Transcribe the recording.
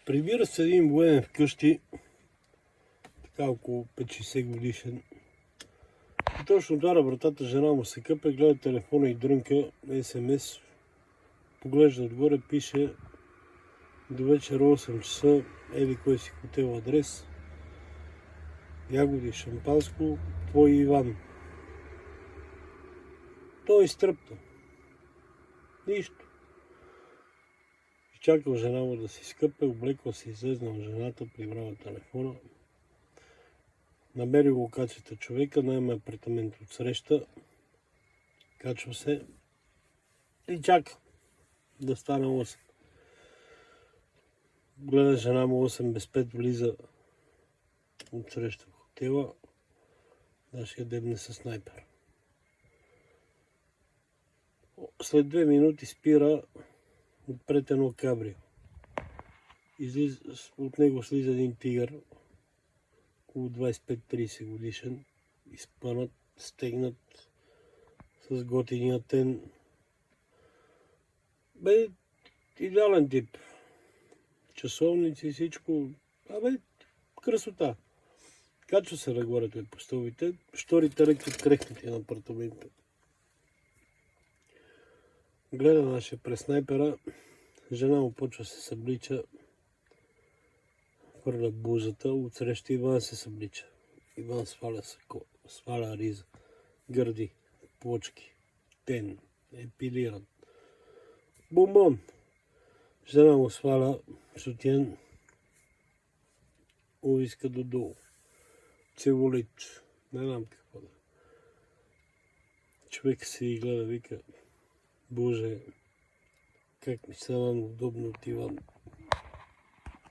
Прибира се един военен вкъщи, така около 5-60 годишен. И точно дара вратата, жена му се къпе, гледа телефона и дрънка СМС, поглежда отгоре, пише до вечера 8 часа, еди кой си хотел адрес, ягоди, шампанско, твой Иван. Той изтръпна. Нищо. Изчакал жена му да си скъпе, облекла се, излезнал жената, прибрала телефона. Намерил локацията човека, наема апартамент от среща, качва се и чака да стане 8. Гледа жена му 8 без 5, влиза от среща в хотела, нашия дебне със снайпер. След 2 минути спира отпред едно кабрио. От него слиза един тигър, около 25-30 годишен, изпънат, стегнат, с готиния тен. Идеален тип. Часовници и всичко. Красота. Качва се нагоре той по стълбите, шторите леко крехнати на апартамента. Гледа нашия през снайпера, жена му почва се съблича, хвърля бузата, отсреща Иван се съблича. Иван сваля риза, гърди, плочки, тен, епилиран. Бомбон! Жена му сваля сутиен, увиска додолу. Целулит, не знам какво да. Човек си и гледа, вика, Боже, как ми стана удобно от Иван.